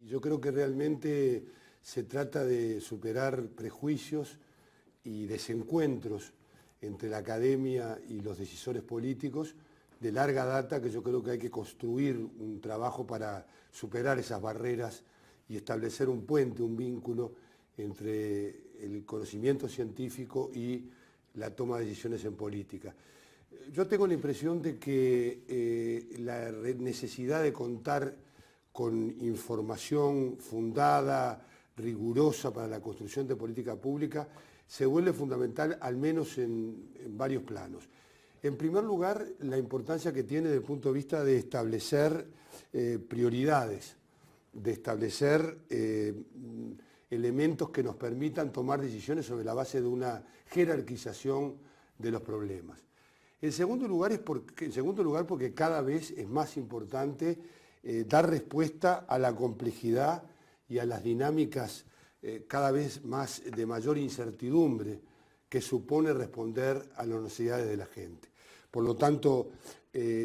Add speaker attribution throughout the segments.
Speaker 1: Yo creo que realmente se trata de superar prejuicios y desencuentros entre la academia y los decisores políticos de larga data, que yo creo que hay que construir un trabajo para superar esas barreras y establecer un puente, un vínculo entre el conocimiento científico y la toma de decisiones en política. Yo tengo la impresión de que la necesidad de contar con información fundada, rigurosa para la construcción de política pública, se vuelve fundamental, al menos en varios planos. En primer lugar, la importancia que tiene desde el punto de vista de establecer prioridades, de establecer elementos que nos permitan tomar decisiones sobre la base de una jerarquización de los problemas. En segundo lugar, porque cada vez es más importante dar respuesta a la complejidad y a las dinámicas cada vez más de mayor incertidumbre que supone responder a las necesidades de la gente. Por lo tanto,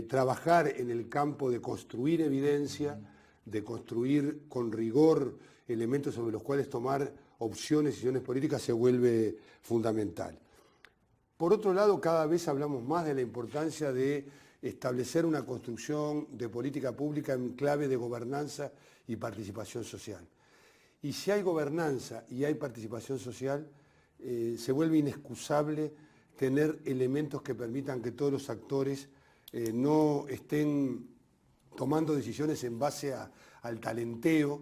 Speaker 1: trabajar en el campo de construir evidencia, de construir con rigor elementos sobre los cuales tomar opciones, decisiones políticas, se vuelve fundamental. Por otro lado, cada vez hablamos más de la importancia de establecer una construcción de política pública en clave de gobernanza y participación social. Y si hay gobernanza y hay participación social, se vuelve inexcusable tener elementos que permitan que todos los actores no estén tomando decisiones en base al talenteo,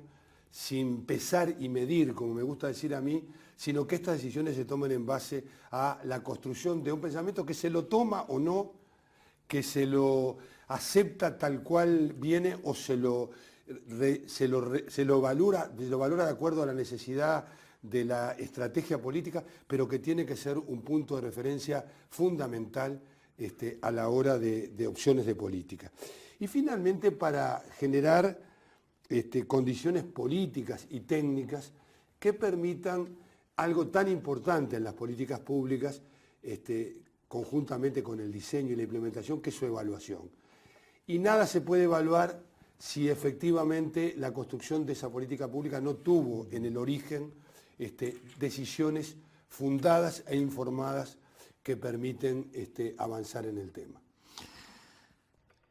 Speaker 1: sin pesar y medir, como me gusta decir a mí, sino que estas decisiones se tomen en base a la construcción de un pensamiento que se lo toma o no, que se lo acepta tal cual viene o se lo valora de acuerdo a la necesidad de la estrategia política, pero que tiene que ser un punto de referencia fundamental a la hora de opciones de política. Y finalmente, para generar condiciones políticas y técnicas que permitan algo tan importante en las políticas públicas, conjuntamente con el diseño y la implementación, que es su evaluación. Y nada se puede evaluar si efectivamente la construcción de esa política pública no tuvo en el origen decisiones fundadas e informadas que permiten avanzar en el tema.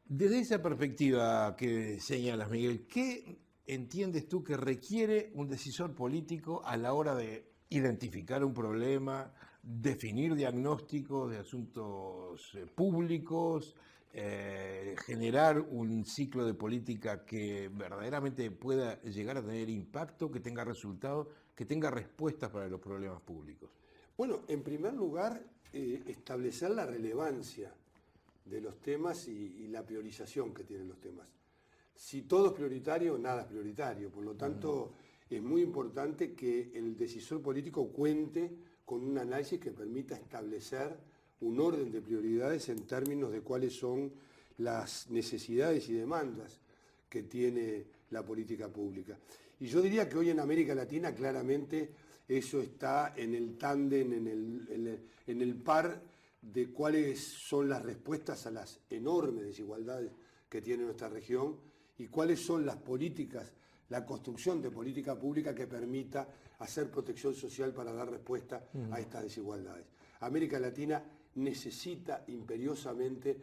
Speaker 2: Desde esa perspectiva que señalas, Miguel, ¿qué entiendes tú que requiere un decisor político a la hora de identificar un problema, definir diagnósticos de asuntos públicos, generar un ciclo de política que verdaderamente pueda llegar a tener impacto, que tenga resultados, que tenga respuestas para los problemas públicos?
Speaker 1: Bueno, en primer lugar, establecer la relevancia de los temas y la priorización que tienen los temas. Si todo es prioritario, nada es prioritario. Por lo tanto, es muy importante que el decisor político cuente con un análisis que permita establecer un orden de prioridades en términos de cuáles son las necesidades y demandas que tiene la política pública. Y yo diría que hoy en América Latina claramente eso está en el tándem, en el par de cuáles son las respuestas a las enormes desigualdades que tiene nuestra región y cuáles son las políticas, la construcción de política pública que permita hacer protección social para dar respuesta a estas desigualdades. América Latina necesita imperiosamente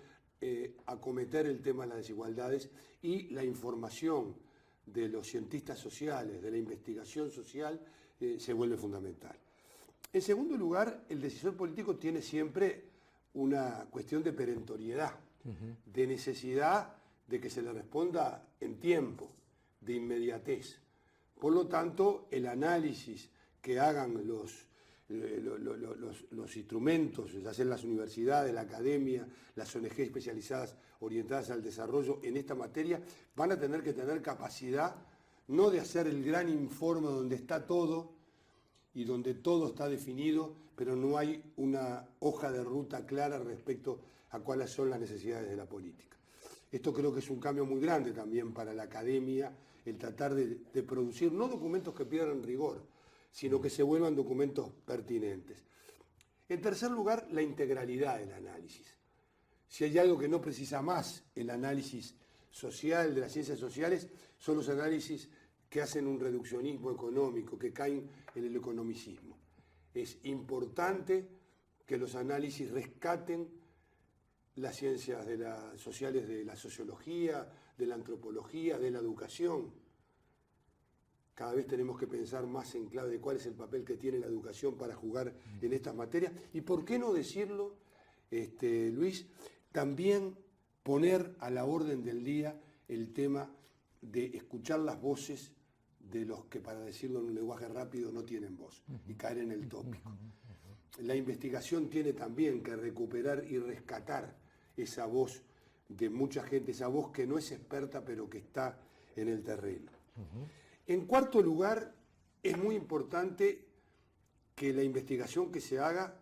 Speaker 1: acometer el tema de las desigualdades y la información de los cientistas sociales, de la investigación social, se vuelve fundamental. En segundo lugar, el decisor político tiene siempre una cuestión de perentoriedad, de necesidad de que se le responda en tiempo, de inmediatez. Por lo tanto, el análisis que hagan los instrumentos, ya sean las universidades, la academia, las ONG especializadas orientadas al desarrollo en esta materia, van a tener que tener capacidad no de hacer el gran informe donde está todo y donde todo está definido, pero no hay una hoja de ruta clara respecto a cuáles son las necesidades de la política. Esto creo que es un cambio muy grande también para la academia, el tratar de producir no documentos que pierdan rigor, sino que se vuelvan documentos pertinentes. En tercer lugar, la integralidad del análisis. Si hay algo que no precisa más el análisis social, de las ciencias sociales, son los análisis que hacen un reduccionismo económico, que caen en el economicismo. Es importante que los análisis rescaten las ciencias sociales de la sociología, de la antropología, de la educación. Cada vez tenemos que pensar más en clave de cuál es el papel que tiene la educación para jugar en estas materias. Y por qué no decirlo, Luis, también poner a la orden del día el tema de escuchar las voces de los que, para decirlo en un lenguaje rápido, no tienen voz, y caer en el tópico. La investigación tiene también que recuperar y rescatar esa voz de mucha gente, esa voz que no es experta pero que está en el terreno. En cuarto lugar, es muy importante que la investigación que se haga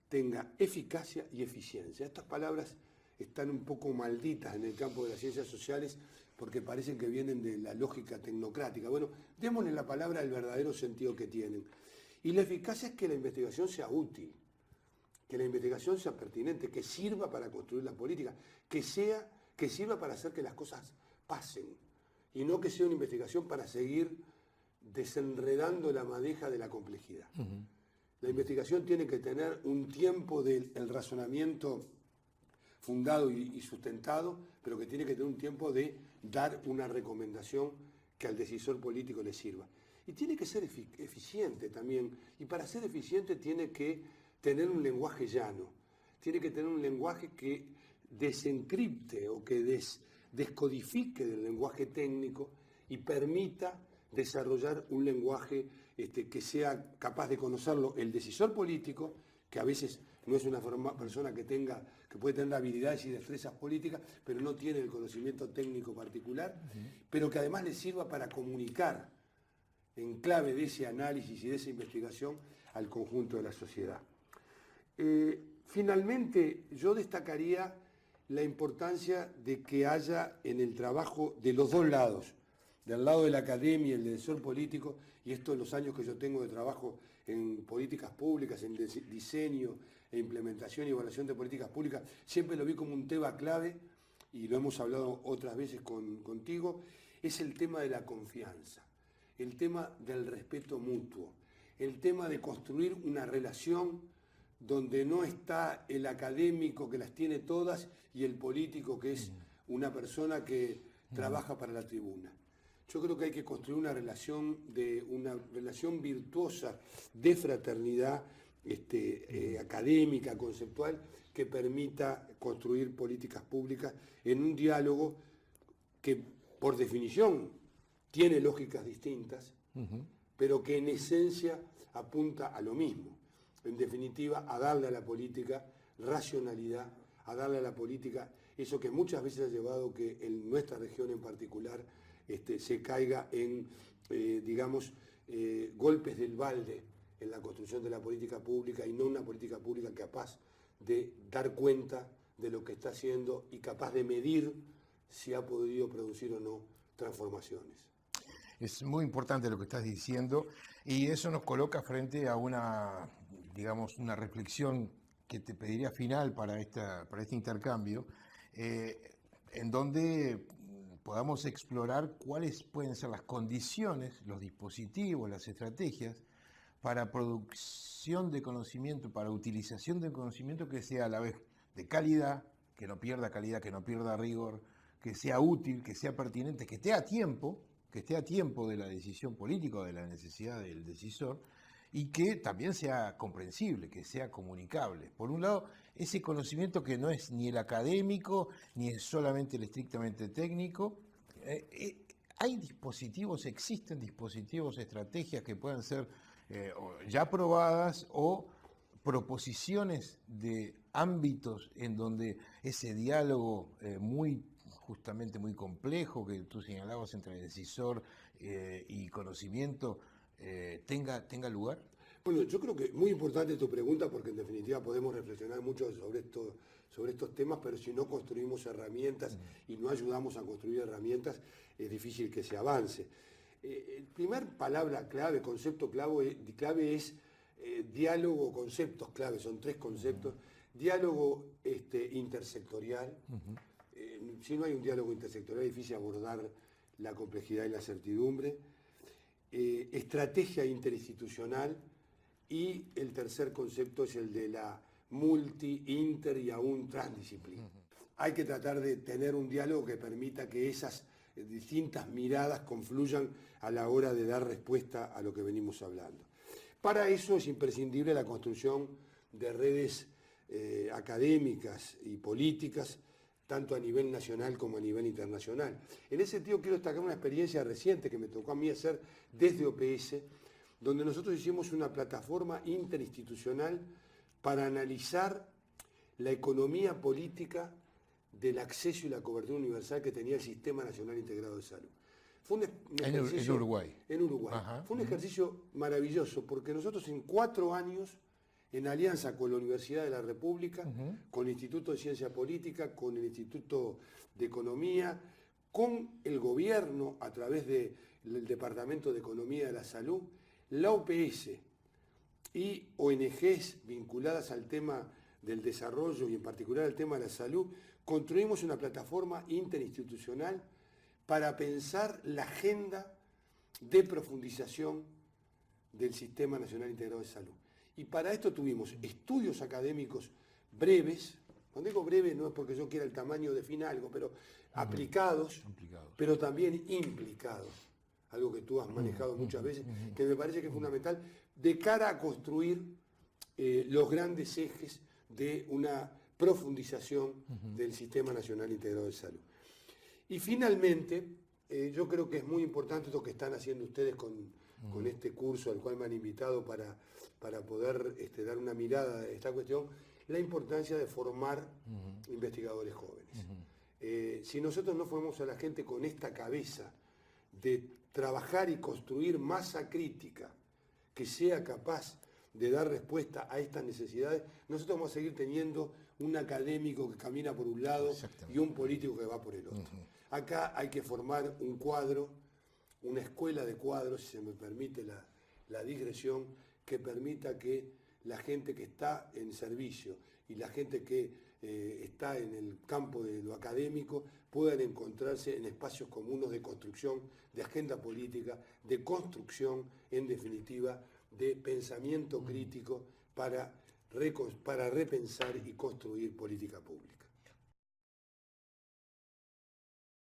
Speaker 1: tenga eficacia y eficiencia. Estas palabras están un poco malditas en el campo de las ciencias sociales porque parecen que vienen de la lógica tecnocrática. Bueno, démosle la palabra el verdadero sentido que tienen. Y la eficacia es que la investigación sea útil, que la investigación sea pertinente, que sirva para construir la política, que sirva para hacer que las cosas pasen, y no que sea una investigación para seguir desenredando la madeja de la complejidad. La investigación tiene que tener un tiempo del razonamiento fundado y sustentado, pero que tiene que tener un tiempo de dar una recomendación que al decisor político le sirva. Y tiene que ser eficiente también, y para ser eficiente tiene que tener un lenguaje llano, tiene que tener un lenguaje que desencripte o que descodifique del lenguaje técnico y permita desarrollar un lenguaje que sea capaz de conocerlo el decisor político, que a veces no es una persona que puede tener habilidades y destrezas políticas, pero no tiene el conocimiento técnico particular, pero que además le sirva para comunicar en clave de ese análisis y de esa investigación al conjunto de la sociedad. Finalmente, yo destacaría la importancia de que haya en el trabajo de los dos lados, del lado de la academia y el del sector político, y esto en los años que yo tengo de trabajo en políticas públicas, en diseño e implementación y evaluación de políticas públicas, siempre lo vi como un tema clave, y lo hemos hablado otras veces contigo, es el tema de la confianza, el tema del respeto mutuo, el tema de construir una relación donde no está el académico que las tiene todas y el político que es una persona que trabaja para la tribuna. Yo creo que hay que construir una relación virtuosa de fraternidad académica, conceptual, que permita construir políticas públicas en un diálogo que, por definición, tiene lógicas distintas, pero que en esencia apunta a lo mismo. En definitiva, a darle a la política racionalidad, a darle a la política eso que muchas veces ha llevado que en nuestra región en particular se caiga en, golpes del balde en la construcción de la política pública y no una política pública capaz de dar cuenta de lo que está haciendo y capaz de medir si ha podido producir o no transformaciones.
Speaker 2: Es muy importante lo que estás diciendo y eso nos coloca frente a una reflexión que te pediría final para este intercambio, en donde podamos explorar cuáles pueden ser las condiciones, los dispositivos, las estrategias para producción de conocimiento, para utilización del conocimiento que sea a la vez de calidad, que no pierda calidad, que no pierda rigor, que sea útil, que sea pertinente, que esté a tiempo de la decisión política o de la necesidad del decisor, y que también sea comprensible, que sea comunicable. Por un lado, ese conocimiento que no es ni el académico, ni es solamente el estrictamente técnico. Existen dispositivos, estrategias que puedan ser ya probadas o proposiciones de ámbitos en donde ese diálogo muy complejo que tú señalabas entre decisor y conocimiento tenga lugar?
Speaker 1: Bueno, yo creo que es muy importante tu pregunta porque en definitiva podemos reflexionar mucho sobre estos temas, pero si no construimos herramientas y no ayudamos a construir herramientas, es difícil que se avance. El primer palabra clave, concepto clave es diálogo, conceptos clave, son tres conceptos. Diálogo intersectorial. Si no hay un diálogo intersectorial es difícil abordar la complejidad y la certidumbre. estrategia interinstitucional, y el tercer concepto es el de la multi, inter y aún transdisciplina. Hay que tratar de tener un diálogo que permita que esas distintas miradas confluyan a la hora de dar respuesta a lo que venimos hablando. Para eso es imprescindible la construcción de redes académicas y políticas, tanto a nivel nacional como a nivel internacional. En ese sentido quiero destacar una experiencia reciente que me tocó a mí hacer desde OPS, donde nosotros hicimos una plataforma interinstitucional para analizar la economía política del acceso y la cobertura universal que tenía el Sistema Nacional Integrado de Salud. Fue un ejercicio,
Speaker 2: en Uruguay.
Speaker 1: En Uruguay.
Speaker 2: Ajá.
Speaker 1: Fue un ejercicio maravilloso, porque nosotros en 4 años, en alianza con la Universidad de la República, con el Instituto de Ciencia Política, con el Instituto de Economía, con el gobierno a través del Departamento de Economía de la Salud, la OPS y ONGs vinculadas al tema del desarrollo y en particular al tema de la salud, construimos una plataforma interinstitucional para pensar la agenda de profundización del Sistema Nacional Integrado de Salud. Y para esto tuvimos estudios académicos breves, cuando digo breve no es porque yo quiera el tamaño defina algo, pero aplicados, pero también implicados, algo que tú has manejado muchas veces, que me parece que es fundamental, de cara a construir los grandes ejes de una profundización del Sistema Nacional Integrado de Salud. Y finalmente, yo creo que es muy importante lo que están haciendo ustedes con este curso al cual me han invitado para poder dar una mirada a esta cuestión, la importancia de formar investigadores jóvenes. Si nosotros no formamos a la gente con esta cabeza de trabajar y construir masa crítica que sea capaz de dar respuesta a estas necesidades, nosotros vamos a seguir teniendo un académico que camina por un lado y un político que va por el otro. Acá hay que formar un cuadro, una escuela de cuadros, si se me permite la digresión, que permita que la gente que está en servicio y la gente que está en el campo de lo académico puedan encontrarse en espacios comunes de construcción, de agenda política, de construcción, en definitiva, de pensamiento crítico para repensar y construir política pública.